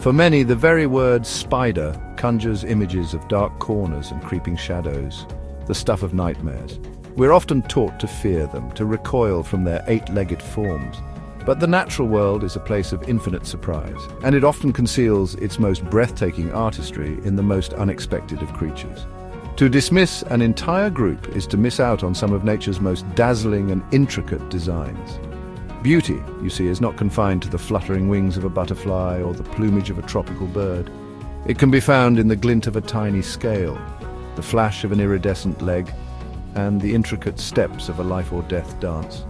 For many, the very word spider conjures images of dark corners and creeping shadows, the stuff of nightmares. We're often taught to fear them, to recoil from their eight-legged forms. But the natural world is a place of infinite surprise, and it often conceals its most breathtaking artistry in the most unexpected of creatures. To dismiss an entire group is to miss out on some of nature's most dazzling and intricate designs. Beauty, you see, is not confined to the fluttering wings of a butterfly or the plumage of a tropical bird. It can be found in the glint of a tiny scale, the flash of an iridescent leg, and the intricate steps of a life-or-death dance.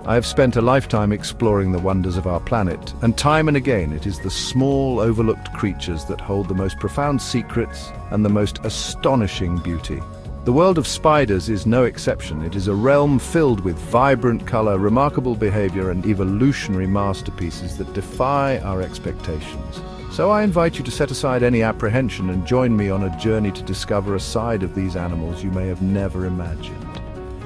I have spent a lifetime exploring the wonders of our planet, and time and again it is the small, overlooked creatures that hold the most profound secrets and the most astonishing beauty. The world of spiders is no exception. It is a realm filled with vibrant color, remarkable behavior, and evolutionary masterpieces that defy our expectations. So I invite you to set aside any apprehension and join me on a journey to discover a side of these animals you may have never imagined.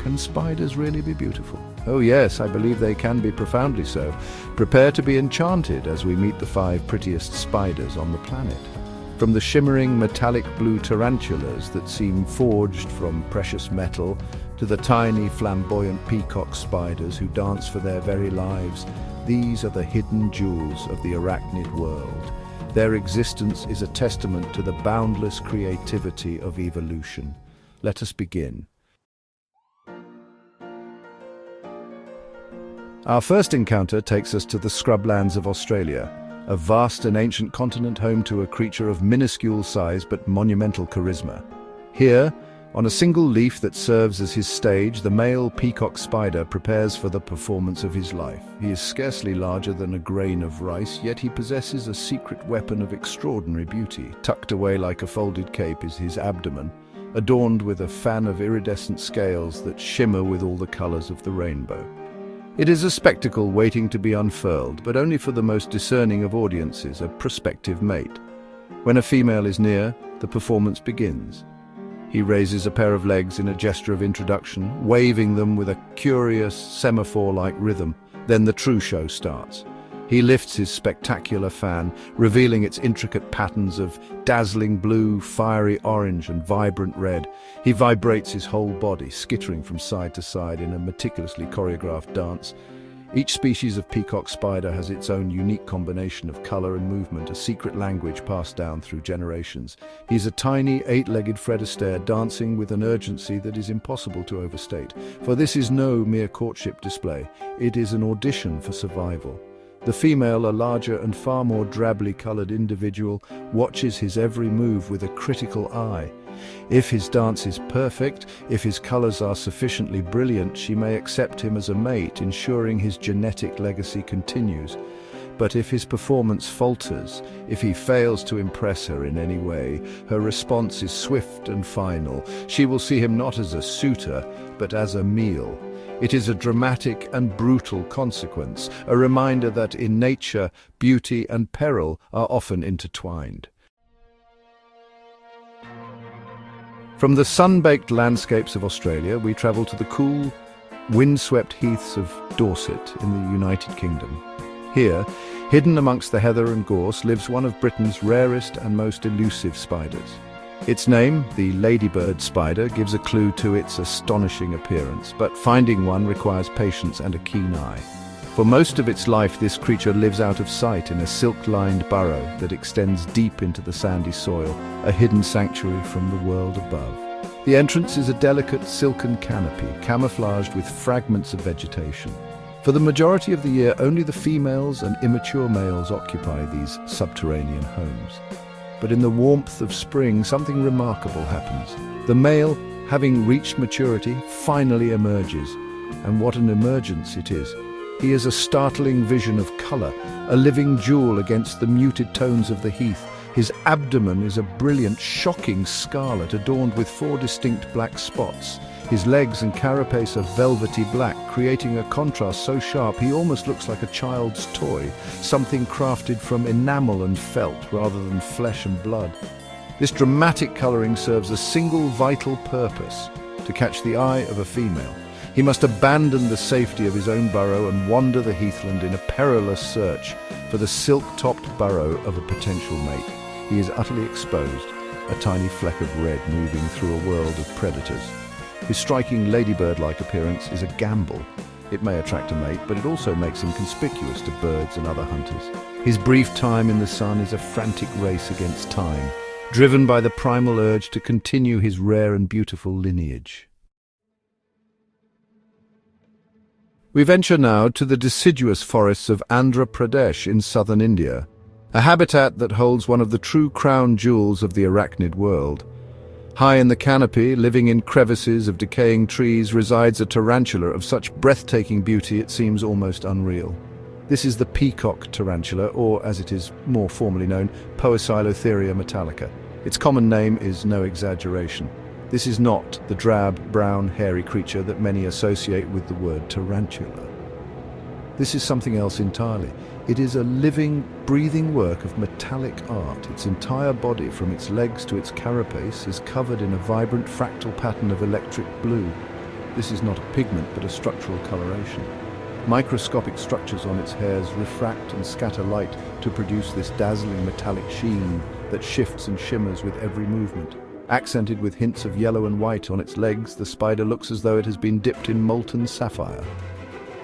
Can spiders really be beautiful? Oh yes, I believe they can be profoundly so. Prepare to be enchanted as we meet the 5 prettiest spiders on the planet. From the shimmering metallic blue tarantulas that seem forged from precious metal, to the tiny flamboyant peacock spiders who dance for their very lives, these are the hidden jewels of the arachnid world. Their existence is a testament to the boundless creativity of evolution. Let us begin. Our first encounter takes us to the scrublands of Australia, a vast and ancient continent home to a creature of minuscule size but monumental charisma. Here, on a single leaf that serves as his stage, the male peacock spider prepares for the performance of his life. He is scarcely larger than a grain of rice, yet he possesses a secret weapon of extraordinary beauty. Tucked away like a folded cape is his abdomen, adorned with a fan of iridescent scales that shimmer with all the colors of the rainbow. It is a spectacle waiting to be unfurled, but only for the most discerning of audiences, a prospective mate. When a female is near, the performance begins. He raises a pair of legs in a gesture of introduction, waving them with a curious semaphore-like rhythm. Then the true show starts. He lifts his spectacular fan, revealing its intricate patterns of dazzling blue, fiery orange, and vibrant red. He vibrates his whole body, skittering from side to side in a meticulously choreographed dance. Each species of peacock spider has its own unique combination of color and movement, a secret language passed down through generations. He's a tiny, 8-legged Fred Astaire dancing with an urgency that is impossible to overstate. For this is no mere courtship display. It is an audition for survival. The female, a larger and far more drably colored individual, watches his every move with a critical eye. If his dance is perfect, if his colors are sufficiently brilliant, she may accept him as a mate, ensuring his genetic legacy continues. But if his performance falters, if he fails to impress her in any way, her response is swift and final. She will see him not as a suitor, but as a meal. It is a dramatic and brutal consequence, a reminder that in nature, beauty and peril are often intertwined. From the sun-baked landscapes of Australia, we travel to the cool, wind-swept heaths of Dorset in the United Kingdom. Here, hidden amongst the heather and gorse, lives one of Britain's rarest and most elusive spiders. Its name, the Ladybird spider, gives a clue to its astonishing appearance, but finding one requires patience and a keen eye. For most of its life, this creature lives out of sight in a silk-lined burrow that extends deep into the sandy soil, a hidden sanctuary from the world above. The entrance is a delicate silken canopy, camouflaged with fragments of vegetation. For the majority of the year, only the females and immature males occupy these subterranean homes. But in the warmth of spring, something remarkable happens. The male, having reached maturity, finally emerges. And what an emergence it is. He is a startling vision of color, a living jewel against the muted tones of the heath. His abdomen is a brilliant, shocking scarlet adorned with 4 distinct black spots. His legs and carapace are velvety black, creating a contrast so sharp he almost looks like a child's toy, something crafted from enamel and felt rather than flesh and blood. This dramatic coloring serves a single vital purpose: to catch the eye of a female. He must abandon the safety of his own burrow and wander the heathland in a perilous search for the silk-topped burrow of a potential mate. He is utterly exposed, a tiny fleck of red moving through a world of predators. His striking ladybird-like appearance is a gamble. It may attract a mate, but it also makes him conspicuous to birds and other hunters. His brief time in the sun is a frantic race against time, driven by the primal urge to continue his rare and beautiful lineage. We venture now to the deciduous forests of Andhra Pradesh in southern India, a habitat that holds one of the true crown jewels of the arachnid world. High in the canopy, living in crevices of decaying trees, resides a tarantula of such breathtaking beauty it seems almost unreal. This is the peacock tarantula, or as it is more formally known, Poecilotheria metallica. Its common name is no exaggeration. This is not the drab, brown, hairy creature that many associate with the word tarantula. This is something else entirely. It is a living, breathing work of metallic art. Its entire body, from its legs to its carapace, is covered in a vibrant fractal pattern of electric blue. This is not a pigment, but a structural coloration. Microscopic structures on its hairs refract and scatter light to produce this dazzling metallic sheen that shifts and shimmers with every movement. Accented with hints of yellow and white on its legs, the spider looks as though it has been dipped in molten sapphire.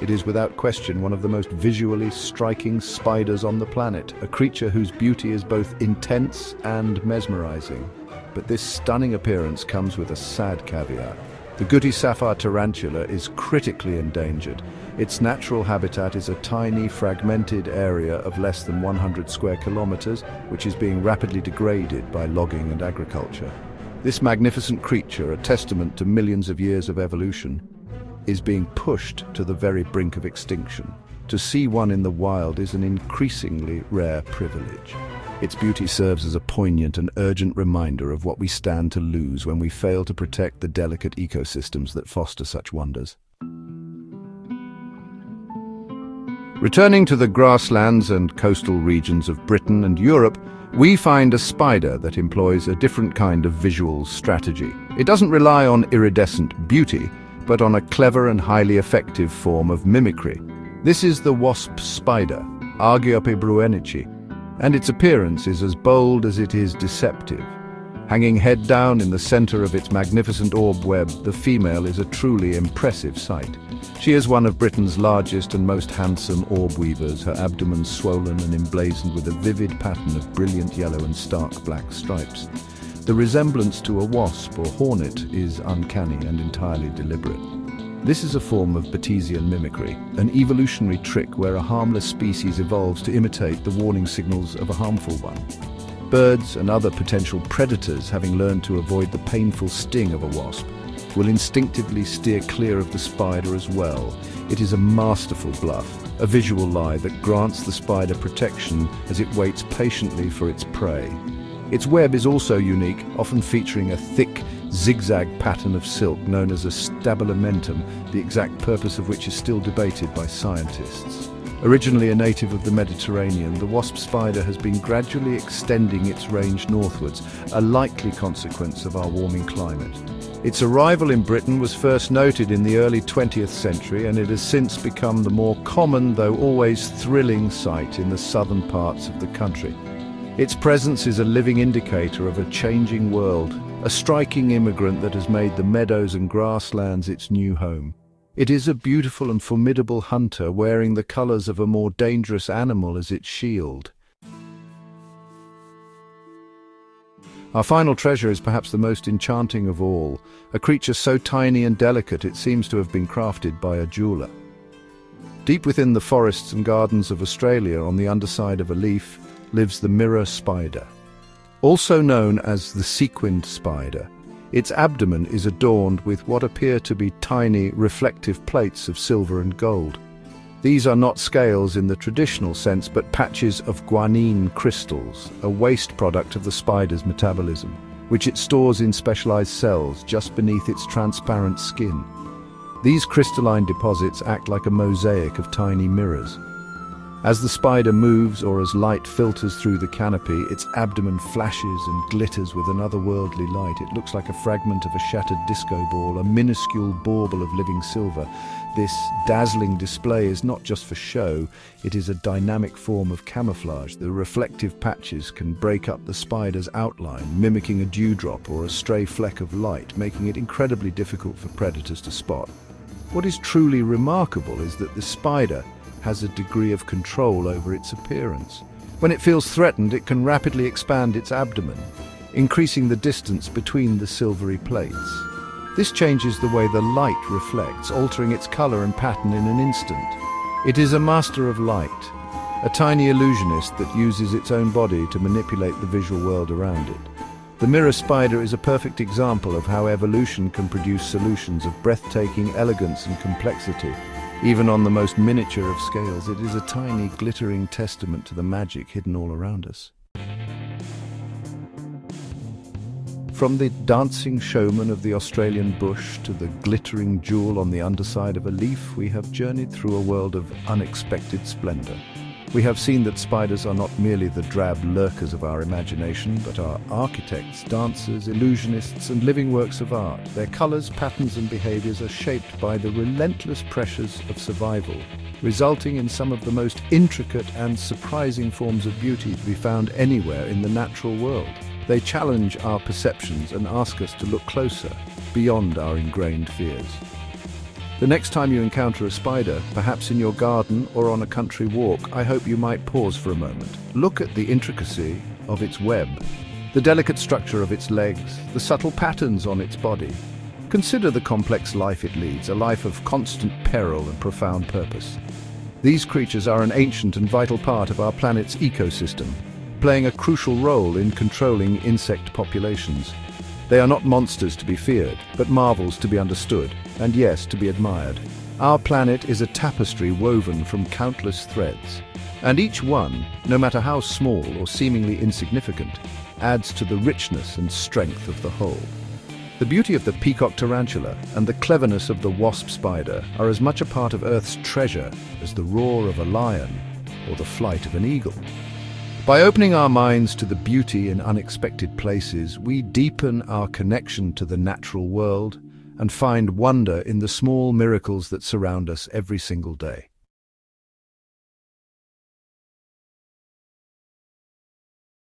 It is without question one of the most visually striking spiders on the planet, a creature whose beauty is both intense and mesmerizing. But this stunning appearance comes with a sad caveat. The Gooty sapphire tarantula is critically endangered. Its natural habitat is a tiny, fragmented area of less than 100 square kilometers, which is being rapidly degraded by logging and agriculture. This magnificent creature, a testament to millions of years of evolution, is being pushed to the very brink of extinction. To see one in the wild is an increasingly rare privilege. Its beauty serves as a poignant and urgent reminder of what we stand to lose when we fail to protect the delicate ecosystems that foster such wonders. Returning to the grasslands and coastal regions of Britain and Europe, we find a spider that employs a different kind of visual strategy. It doesn't rely on iridescent beauty, but on a clever and highly effective form of mimicry. This is the wasp spider, Argiope bruennici, and its appearance is as bold as it is deceptive. Hanging head down in the center of its magnificent orb web, the female is a truly impressive sight. She is one of Britain's largest and most handsome orb weavers, her abdomen swollen and emblazoned with a vivid pattern of brilliant yellow and stark black stripes. The resemblance to a wasp or hornet is uncanny and entirely deliberate. This is a form of Batesian mimicry, an evolutionary trick where a harmless species evolves to imitate the warning signals of a harmful one. Birds and other potential predators, having learned to avoid the painful sting of a wasp, will instinctively steer clear of the spider as well. It is a masterful bluff, a visual lie that grants the spider protection as it waits patiently for its prey. Its web is also unique, often featuring a thick, zigzag pattern of silk known as a stabilimentum, the exact purpose of which is still debated by scientists. Originally a native of the Mediterranean, the wasp spider has been gradually extending its range northwards, a likely consequence of our warming climate. Its arrival in Britain was first noted in the early 20th century, and it has since become the more common, though always thrilling, sight in the southern parts of the country. Its presence is a living indicator of a changing world, a striking immigrant that has made the meadows and grasslands its new home. It is a beautiful and formidable hunter, wearing the colors of a more dangerous animal as its shield. Our final treasure is perhaps the most enchanting of all, a creature so tiny and delicate it seems to have been crafted by a jeweler. Deep within the forests and gardens of Australia, on the underside of a leaf, lives the mirror spider. Also known as the sequinned spider, its abdomen is adorned with what appear to be tiny, reflective plates of silver and gold. These are not scales in the traditional sense, but patches of guanine crystals, a waste product of the spider's metabolism, which it stores in specialized cells just beneath its transparent skin. These crystalline deposits act like a mosaic of tiny mirrors. As the spider moves or as light filters through the canopy, its abdomen flashes and glitters with an otherworldly light. It looks like a fragment of a shattered disco ball, a minuscule bauble of living silver. This dazzling display is not just for show, it is a dynamic form of camouflage. The reflective patches can break up the spider's outline, mimicking a dewdrop or a stray fleck of light, making it incredibly difficult for predators to spot. What is truly remarkable is that the spider has a degree of control over its appearance. When it feels threatened, it can rapidly expand its abdomen, increasing the distance between the silvery plates. This changes the way the light reflects, altering its color and pattern in an instant. It is a master of light, a tiny illusionist that uses its own body to manipulate the visual world around it. The mirror spider is a perfect example of how evolution can produce solutions of breathtaking elegance and complexity. Even on the most miniature of scales, it is a tiny, glittering testament to the magic hidden all around us. From the dancing showman of the Australian bush to the glittering jewel on the underside of a leaf, we have journeyed through a world of unexpected splendor. We have seen that spiders are not merely the drab lurkers of our imagination, but are architects, dancers, illusionists, and living works of art. Their colors, patterns, and behaviors are shaped by the relentless pressures of survival, resulting in some of the most intricate and surprising forms of beauty to be found anywhere in the natural world. They challenge our perceptions and ask us to look closer, beyond our ingrained fears. The next time you encounter a spider, perhaps in your garden or on a country walk, I hope you might pause for a moment. Look at the intricacy of its web, the delicate structure of its legs, the subtle patterns on its body. Consider the complex life it leads, a life of constant peril and profound purpose. These creatures are an ancient and vital part of our planet's ecosystem, playing a crucial role in controlling insect populations. They are not monsters to be feared, but marvels to be understood, and yes, to be admired. Our planet is a tapestry woven from countless threads, and each one, no matter how small or seemingly insignificant, adds to the richness and strength of the whole. The beauty of the peacock tarantula and the cleverness of the wasp spider are as much a part of Earth's treasure as the roar of a lion or the flight of an eagle. By opening our minds to the beauty in unexpected places, we deepen our connection to the natural world and find wonder in the small miracles that surround us every single day.